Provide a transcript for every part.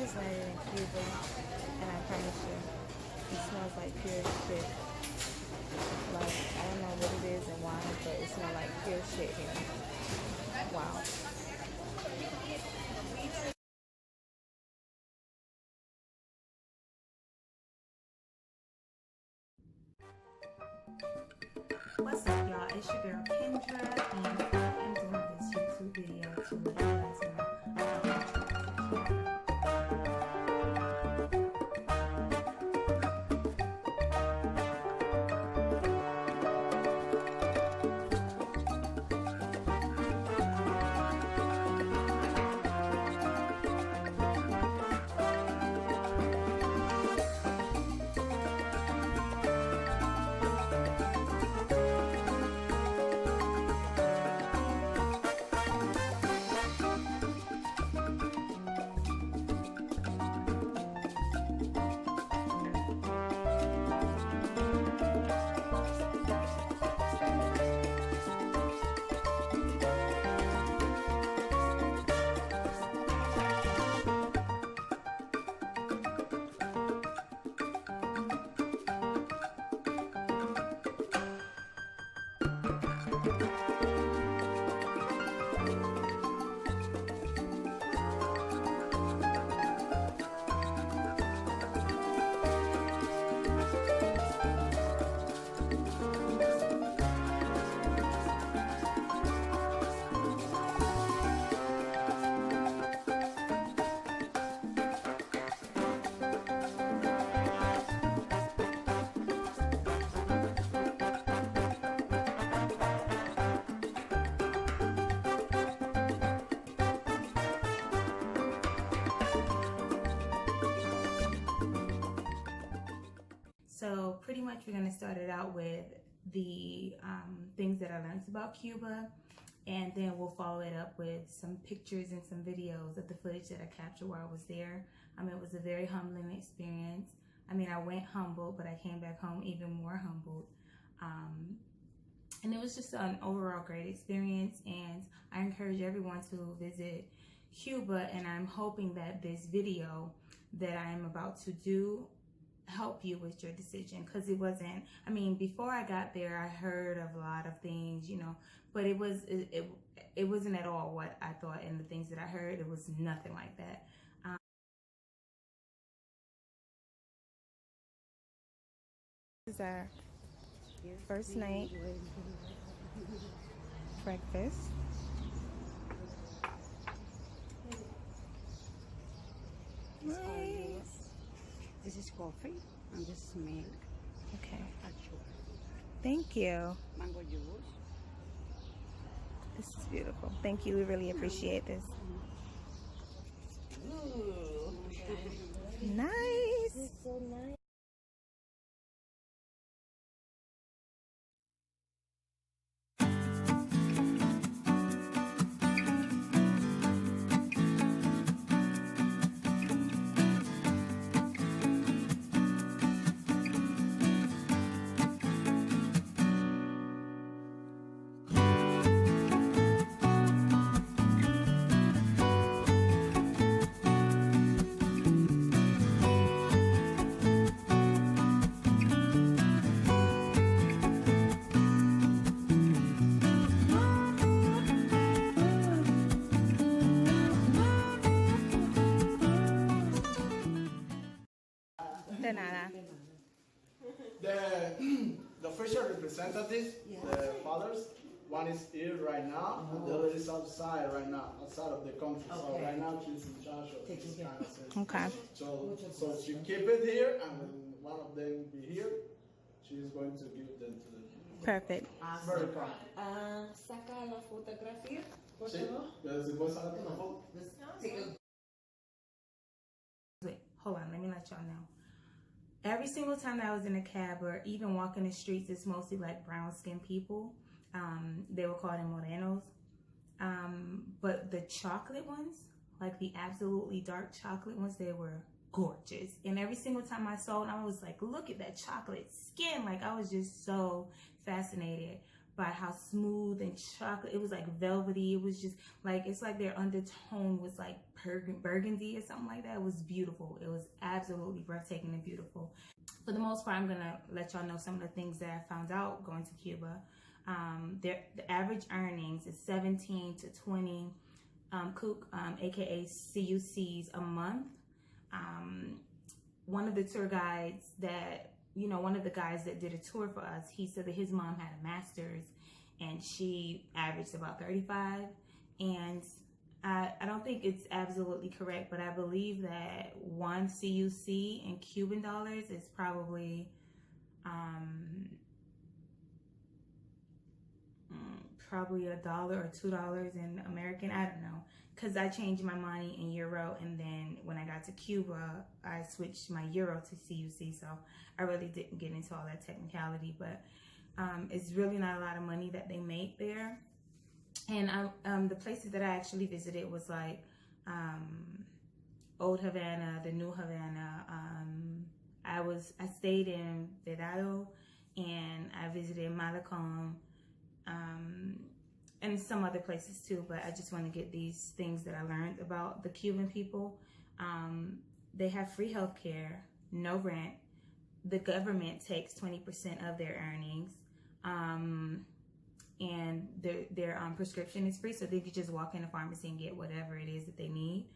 just landed in Cuba, and I promise you, it smells like pure shit. Like, I don't know what it is and why, but it smells like pure shit here. Wow. What's up, y'all? It's your girl Kendra, and I am doing this YouTube video to let you guys know about my trip to Cuba. So pretty much we're going to start it out with the things that I learned about Cuba, and then we'll follow it up with some pictures and some videos of the footage that I captured while I was there. It was a very humbling experience. I mean, I went humbled, but I came back home even more humbled. And it was just an overall great experience, and I encourage everyone to visit Cuba, and I'm hoping that this video that I'm about to do help you with your decision, because it wasn't, I mean, before I got there I heard of a lot of things, you know, but it wasn't at all what I thought, and the things that I heard, it was nothing like that. This is our first night breakfast. Nice. This is coffee and this is milk. Okay. Azul. Thank you. Mango juice. This is beautiful. Thank you. We really appreciate this. Ooh. Nice. This is so nice. De nada. The official representatives, the fathers, one is here right now, and the other is outside right now, outside of the country. So right now she's in charge of this kind of thing. Okay. So she keep it here, and when one of them be here, she's going to give them to them. Perfect. Very calm. Saca la fotografía, por Sí, favor. si puedes sacarte una foto. Wait, hold on, let me let y'all know. Every single time that I was in a cab or even walking the streets, it's mostly like brown-skinned people. They were called morenos. But the chocolate ones, like the absolutely dark chocolate ones, they were gorgeous. And every single time I saw it, I was like, look at that chocolate skin. Like, I was just so fascinated about how smooth and chocolate. It was like velvety. It was just like, it's like their undertone was like burgundy or something like that. It was beautiful. It was absolutely breathtaking and beautiful. For the most part, I'm gonna let y'all know some of the things that I found out going to Cuba. The average earnings is 17 to 20 aka CUCs a month. One of the tour guides that, one of the guys that did a tour for us, he said that his mom had a master's and she averaged about 35. And I don't think it's absolutely correct, but I believe that one CUC in Cuban dollars is probably probably $1 or $2 in American. I don't know, because I changed my money in euro, and then when I got to Cuba, I switched my euro to CUC, so I really didn't get into all that technicality, but it's really not a lot of money that they make there. And the places that I actually visited was like Old Havana, the New Havana. I stayed in Vedado, and I visited Malecon, and some other places too, but I just want to get these things that I learned about the Cuban people. They have free health care, no rent. The government takes 20% of their earnings, and their prescription is free, so they could just walk in a pharmacy and get whatever it is that they need.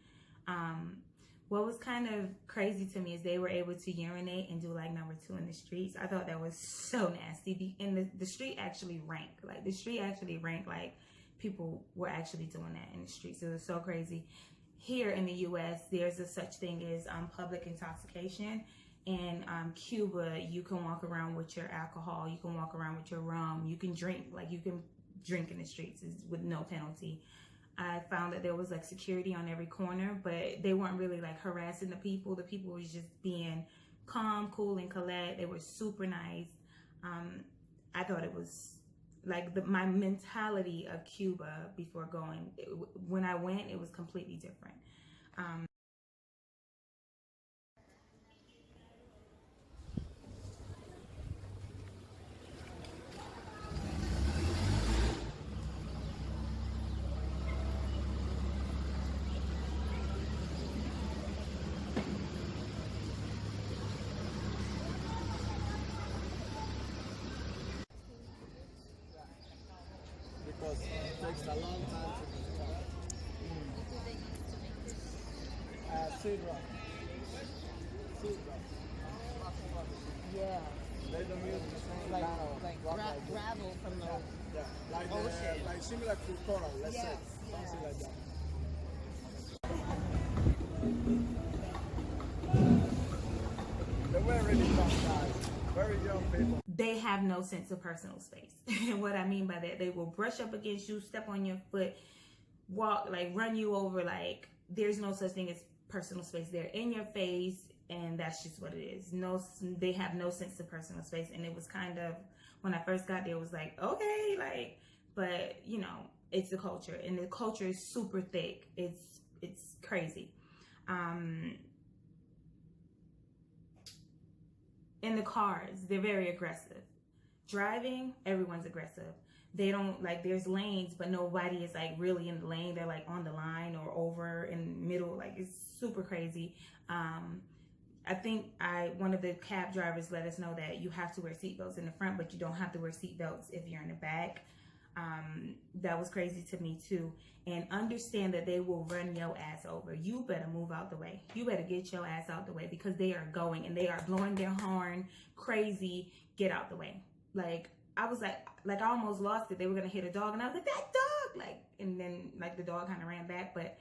What was kind of crazy to me is they were able to urinate and do like number 2 in the streets. I thought that was so nasty. And the street actually ranked. Like the street actually ranked, like people were actually doing that in the streets. It was so crazy. Here in the US, there's a such thing as public intoxication. In Cuba, you can walk around with your alcohol. You can walk around with your rum. You can drink. Like you can drink in the streets with no penalty. I found that there was like security on every corner, but they weren't really like harassing the people. The people was just being calm, cool, and collect. They were super nice. I thought it was like my mentality of Cuba before going. When I went, it was completely different. Because it takes a long time to cigars. Yeah. They don't use the same Like, kind of like rock like this. gravel from the Yeah, like ocean. like similar to coral, let's say, something like that. They were really tough guys, very young people. They have no sense of personal space. And what I mean by that, they will brush up against you, step on your foot, walk, like run you over. Like there's no such thing as personal space. They're in your face, and that's just what it is. No, they have no sense of personal space. And it was kind of, when I first got there, it was like, okay, like, but it's the culture, and the culture is super thick. It's crazy. In the cars, they're very aggressive. Driving, everyone's aggressive. They don't, like, there's lanes, but nobody is like really in the lane. They're like on the line or over in the middle. Like it's super crazy. I think one of the cab drivers let us know that you have to wear seatbelts in the front, but you don't have to wear seatbelts if you're in the back. That was crazy to me too. And understand that they will run your ass over. You better move out the way. You better get your ass out the way, because they are going and they are blowing their horn crazy. Get out the way. Like I was like I almost lost it. They were gonna hit a dog, and I was like, that dog, like, and then like the dog kind of ran back, but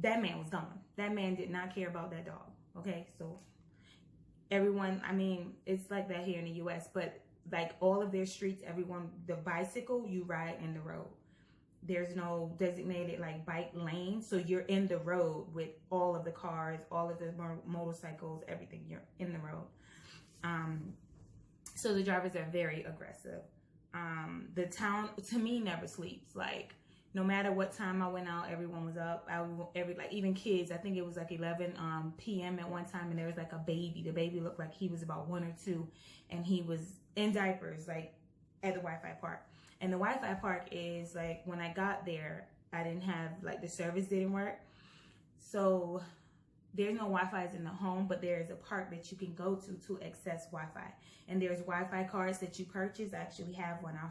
that man was gone. That man did not care about that dog. Okay, so everyone, I mean, it's like that here in the US, but like all of their streets, everyone, the bicycle, you ride in the road. There's no designated like bike lane, so you're in the road with all of the cars, all of the motorcycles, everything. You're in the road. So the drivers are very aggressive. The town, to me, never sleeps. Like no matter what time I went out, everyone was up. Like even kids. I think it was like 11 p.m. at one time, and there was like a baby. The baby looked like he was about 1 or 2, and he was in diapers, like at the Wi-Fi park. And the Wi-Fi park is like, when I got there, I didn't have, like, the service didn't work. So there's no Wi-Fi's in the home, but there is a park that you can go to access Wi-Fi. And there's Wi-Fi cards that you purchase. I actually have one. I'll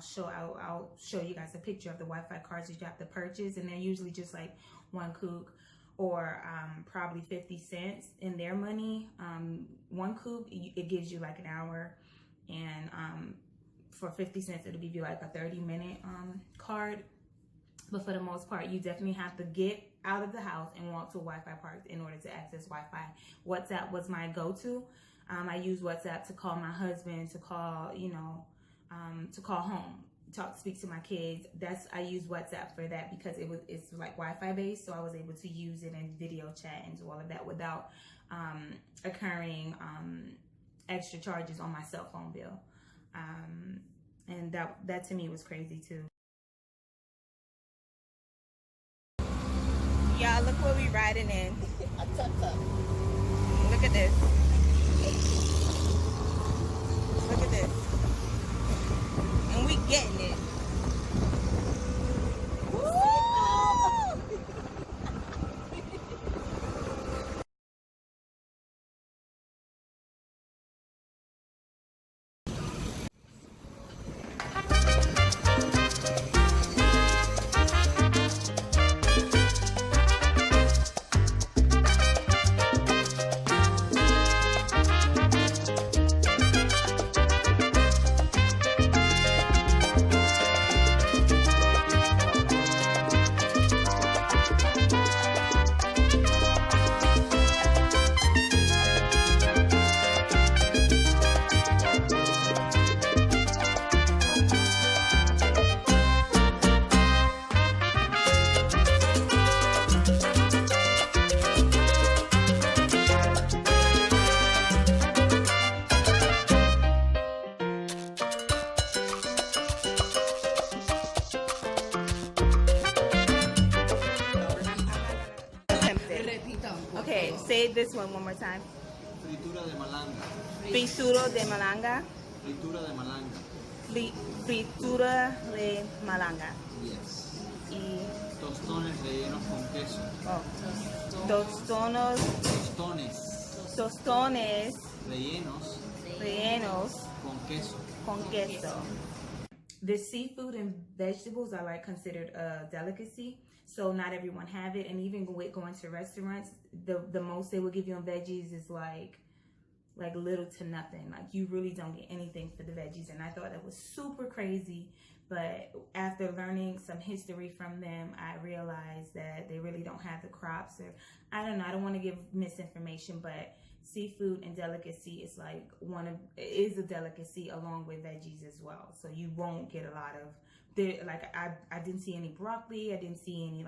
show you guys a picture of the Wi-Fi cards that you have to purchase. And they're usually just like 1 kook or probably 50 cents in their money. 1 kook, it gives you like an hour. And for 50 cents, it'll give you like a 30-minute card. But for the most part, you definitely have to get out of the house and walk to a Wi-Fi park in order to access Wi-Fi. WhatsApp was my go-to. I use WhatsApp to call my husband, to call, to call home, speak to my kids. I use WhatsApp for that because it's like Wi-Fi based, so I was able to use it in video chat and do all of that without occurring extra charges on my cell phone bill. And that to me was crazy too. Y'all, look what we riding in. A tuk-tuk. Look at this. Look at this. And we getting it. Okay, say this one more time. Fritura de malanga. Fritura de malanga. Fritura de malanga. Fritura de malanga. Yes. Y Tostones rellenos con queso. tostones rellenos con queso. The seafood and vegetables are like considered a delicacy, so not everyone have it. And even with going to restaurants, the most they will give you on veggies is like little to nothing. Like, you really don't get anything for the veggies. And I thought that was super crazy, but after learning some history from them, I realized that they really don't have the crops, or I don't know, I don't want to give misinformation, but seafood and delicacy is like is a delicacy along with veggies as well. So you won't get a lot of I didn't see any broccoli, I didn't see any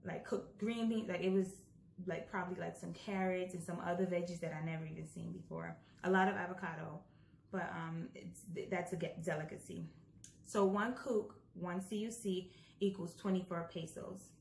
like cooked green beans. Like, it was like probably like some carrots and some other veggies that I never even seen before. A lot of avocado, but that's a delicacy. So 1 kook, 1 CUC equals 24 pesos.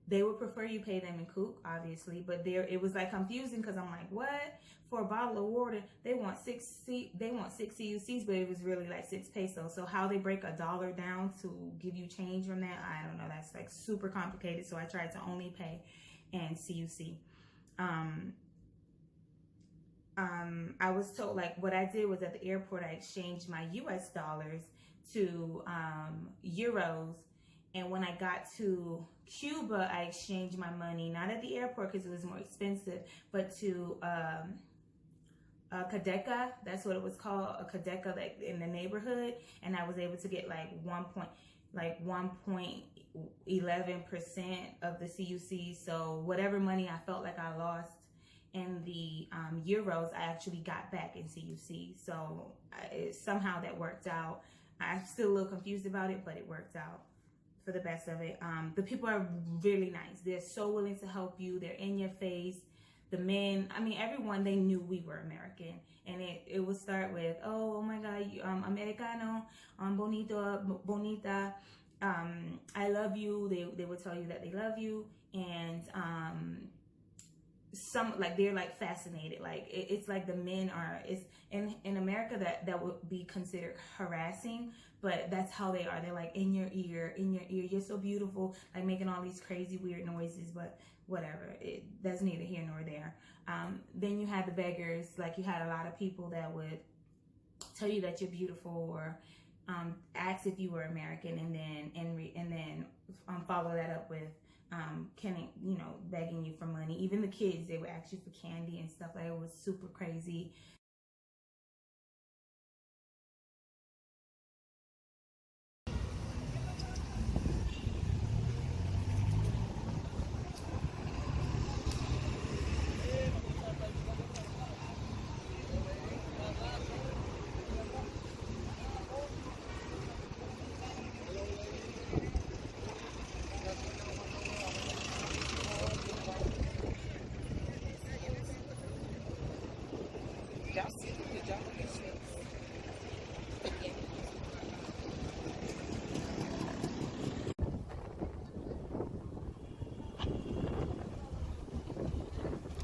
They would prefer you pay them in kook, obviously, but it was like confusing because I'm like, what? For a bottle of water, they want 6 CUCs, but it was really like 6 pesos. So how they break $1 down to give you change from that, I don't know. That's like super complicated. So I tried to only pay in CUC. I was told, like, what I did was at the airport, I exchanged my US dollars to euros. And when I got to Cuba, I exchanged my money, not at the airport because it was more expensive, but to a cadeca. That's what it was called, a cadeca, like in the neighborhood. And I was able to get like 1.11% of the CUC. So whatever money I felt like I lost in the euros, I actually got back in CUC. So somehow that worked out. I'm still a little confused about it, but it worked out for the best of it. The people are really nice. They're so willing to help you. They're in your face. The men, I mean, everyone, they knew we were American. And it would start with, oh my God, Americano, bonito, bonita, I love you. They would tell you that they love you. And some, like, they're like fascinated. Like it's like the men are, it's in America that would be considered harassing, but that's how they are. They're like in your ear, you're so beautiful, like making all these crazy weird noises, but whatever, that's neither here nor there. Then you had the beggars. Like, you had a lot of people that would tell you that you're beautiful, or ask if you were American, and then follow that up with begging you for money. Even the kids, they would ask you for candy and stuff. Like, it was super crazy.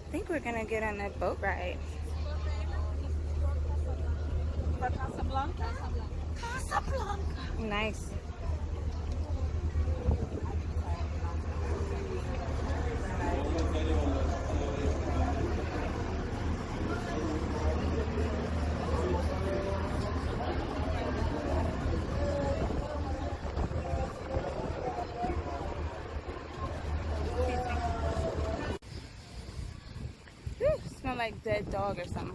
I think we're gonna get on that boat ride. Casa Blanca. Casa Blanca. Nice. Smell like dead dog or something.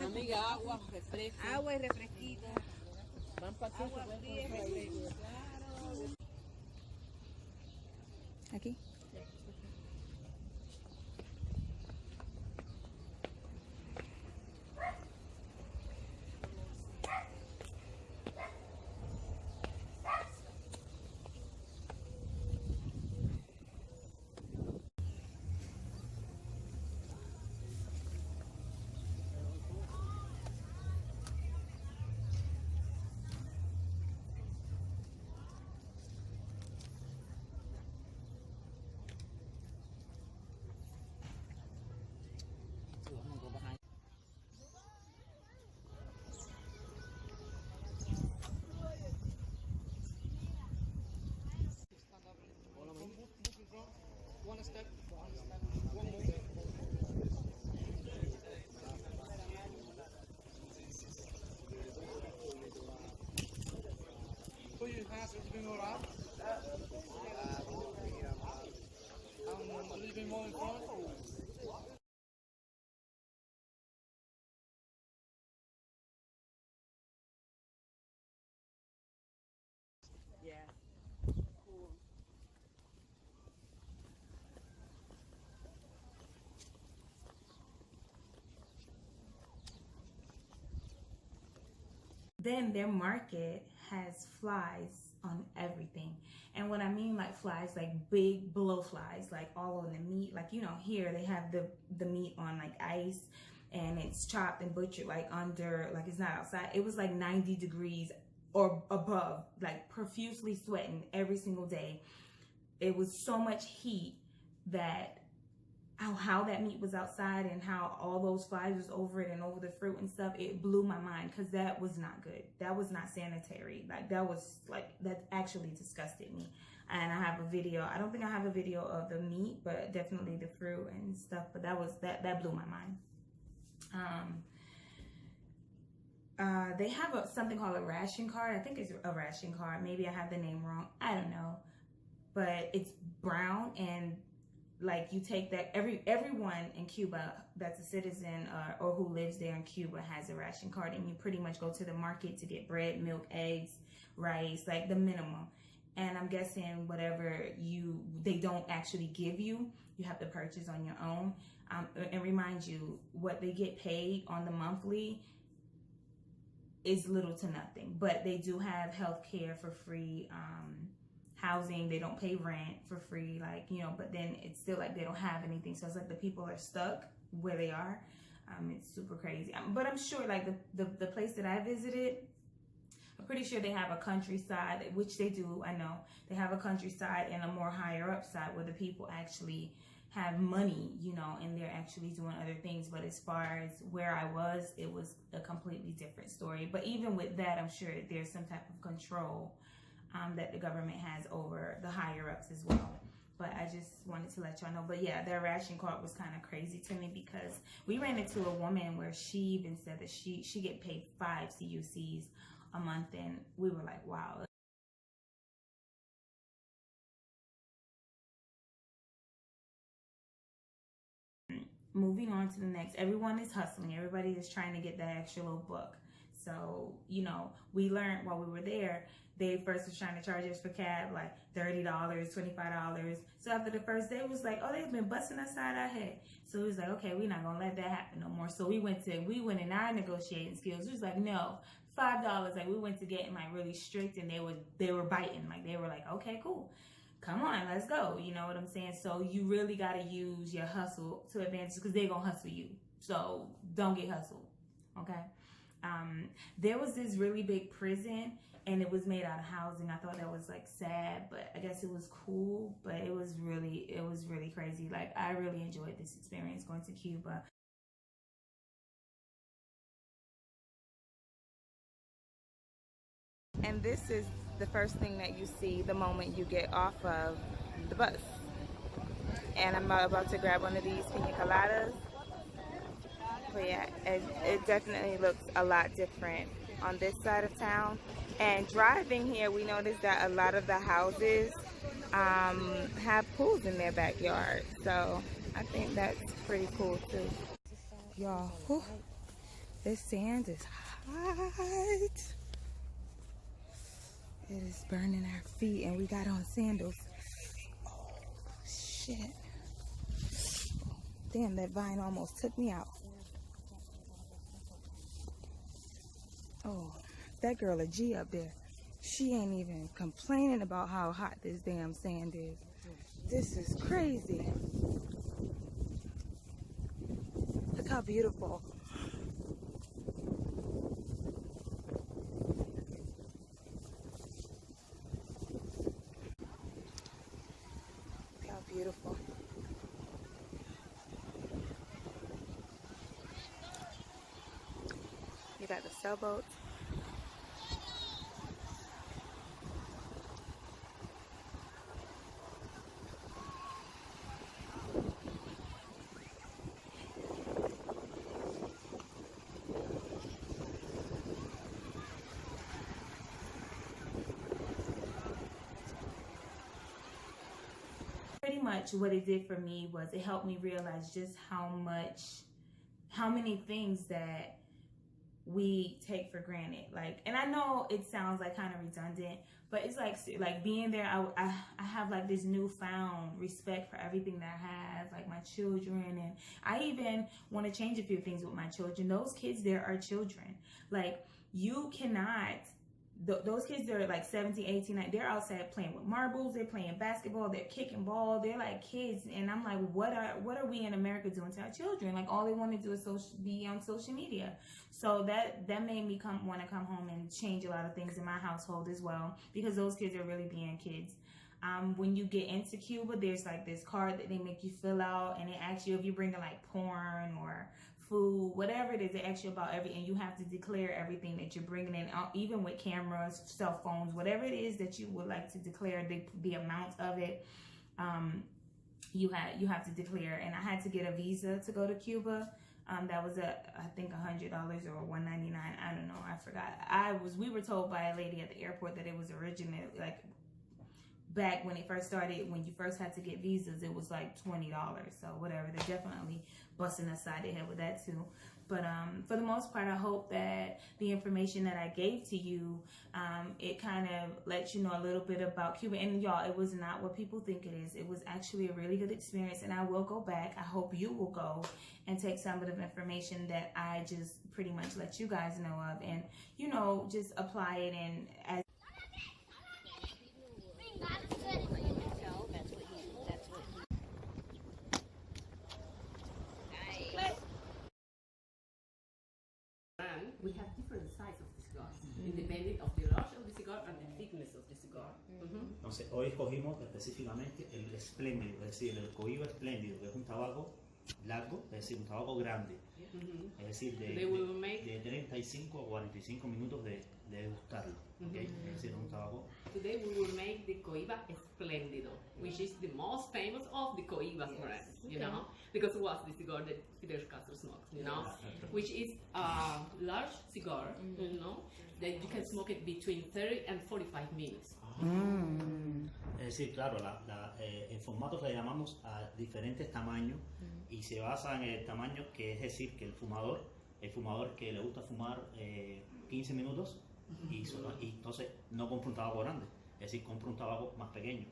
Amiga, agua, refresco. Agua y refresquito. Van para agua fría y refresco. Aquí. Everything all right? A little bit more in front. Yeah. Cool. Then their market has flies on everything. And what I mean, like flies, like big blowflies, like all on the meat. Like, you know, here they have the meat on like ice, and it's chopped and butchered like under, like it's not outside. It was like 90 degrees or above, like profusely sweating every single day. It was so much heat that how that meat was outside and how all those flies was over it and over the fruit and stuff, it blew my mind, because that was not good. That was not sanitary. Like, that actually disgusted me. And I have a video. I don't think I have a video of the meat, but definitely the fruit and stuff. But that blew my mind. They have something called a ration card. I think it's a ration card. Maybe I have the name wrong. I don't know. But it's brown, and like you take that, everyone in Cuba that's a citizen or who lives there in Cuba has a ration card, and you pretty much go to the market to get bread, milk, eggs, rice, like the minimum. And I'm guessing whatever they don't actually give you, you have to purchase on your own. And remind you, what they get paid on the monthly is little to nothing. But they do have health care for free, housing. They don't pay rent for free, like, you know, but then it's still like they don't have anything. So it's like the people are stuck where they are. It's super crazy. But I'm sure like the place that I visited, I'm pretty sure they have a countryside, which they do, I know. They have a countryside and a more higher up side where the people actually have money, you know, and they're actually doing other things. But as far as where I was, it was a completely different story. But even with that, I'm sure there's some type of control that the government has over the higher ups as well. But I just wanted to let y'all know. But yeah, their ration card was kind of crazy to me, because we ran into a woman where she even said that she get paid 5 CUCs a month, and we were like, wow. Moving on to the next, everyone is hustling. Everybody is trying to get that extra little buck. So, you know, we learned while we were there, they first was trying to charge us for cab like $30, $25. So after the first day, it was like, oh, they've been busting us side our head. So it was like, okay, we're not gonna let that happen no more. So we went in our negotiating skills. It was like, no, $5. Like, we went to getting like really strict, and they were biting. Like, they were like, okay, cool, come on, let's go. You know what I'm saying? So you really got to use your hustle to advantage, because they're going to hustle you. So don't get hustled, okay? There was this really big prison, and it was made out of housing. I thought that was like sad, but I guess it was cool. But it was really crazy. Like, I really enjoyed this experience going to Cuba. And this is the first thing that you see the moment you get off of the bus. And I'm about to grab one of these pina coladas. But yeah, it definitely looks a lot different on this side of town. And driving here, we noticed that a lot of the houses have pools in their backyard. So I think that's pretty cool too. Y'all, this sand is hot. It is burning our feet, and we got on sandals. Oh, shit. Damn, that vine almost took me out. Oh, that girl a G up there. She ain't even complaining about how hot this damn sand is. This is crazy. Look how beautiful. Beautiful. You got the sailboats. Pretty much what it did for me was it helped me realize just how many things that we take for granted. Like, and I know it sounds like kind of redundant, but it's like being there, I have like this newfound respect for everything that I have, like my children, and I even want to change a few things with my children. Those kids there are children. Like, you cannot, those kids that are like 17, 18, 19, they're outside playing with marbles, they're playing basketball, they're kicking ball, they're like kids. And I'm like, what are we in America doing to our children? Like, all they want to do is be on social media. So that made me want to come home and change a lot of things in my household as well, because those kids are really being kids. When you get into Cuba, there's like this card that they make you fill out, and it asks you if you're bringing like porn or food, whatever it is, they ask you about everything. You have to declare everything that you're bringing in, even with cameras, cell phones, whatever it is that you would like to declare, the amount of it, you have to declare. And I had to get a visa to go to Cuba. That was I think $100 or $199. I don't know, I forgot. We were told by a lady at the airport that it was originally like back when it first started, when you first had to get visas, it was like $20. So whatever, they're definitely busting us side of the head with that too. But for the most part, I hope that the information that I gave to you, it kind of lets you know a little bit about Cuba. And y'all, it was not what people think it is. It was actually a really good experience, and I will go back. I hope you will go and take some of the information that I just pretty much let you guys know of, and you know, just apply it in as we have different sizes of the cigars, depending of the large of the cigar and the thickness of the cigar. Entonces, hoy escogimos específicamente el espléndido, es decir, el Cohiba espléndido, que es un tabaco largo, es decir, un tabaco grande, es decir, de 35 a 45 minutos de degustarlo, ¿okay? Es decir, un tabaco. Today we will make the Cohiba Espléndido, which is the most famous of the Cohiba brand, you know, because it was the cigar that Fidel Castro smoked, you know, which is a large cigar, you know, that you can smoke it between 30 and 45 minutes. Es decir, claro, en formatos le llamamos a diferentes tamaños y se basa en el tamaño, que es decir, que el fumador que le gusta fumar 15 minutos y entonces no compra un tabaco grande, es decir, compra un tabaco más pequeño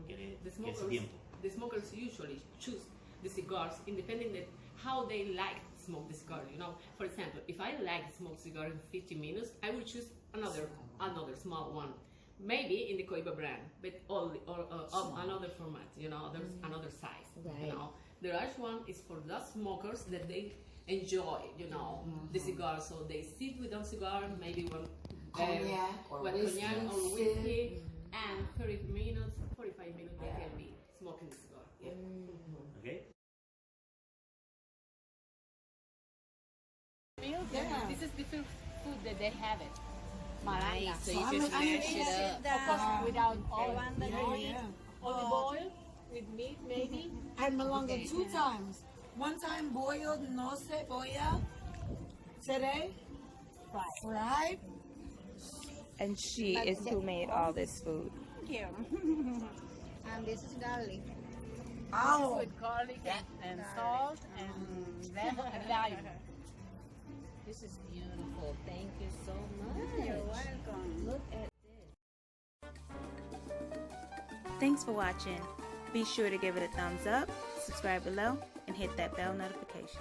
que ese tiempo. The smokers usually choose the cigars independent of how they like to smoke the cigar, you know. For example, if I like to smoke cigar in 50 minutes, I will choose another small one. Maybe in the Cohiba brand, but of another format, you know, there's another size, you know. The large one is for those smokers that they enjoy, you know, the cigar, so they sit with a cigar, maybe one cognac or whiskey, and 30 minutes, 45 minutes they can be smoking the cigar. Yeah. Okay. This is different food that they have it. Malanga. So you just mash it up. Of course, without olive oil, with meat maybe. And malanga 2 times. 1 time boiled, no cebolla. Today, fried. and she is who made all this food. Thank you. And this is garlic. Oh, With garlic and salt and lemon. This is beautiful. Thank you so much. You're welcome. Look at this. Thanks for watching. Be sure to give it a thumbs up, subscribe below, and hit that bell notification.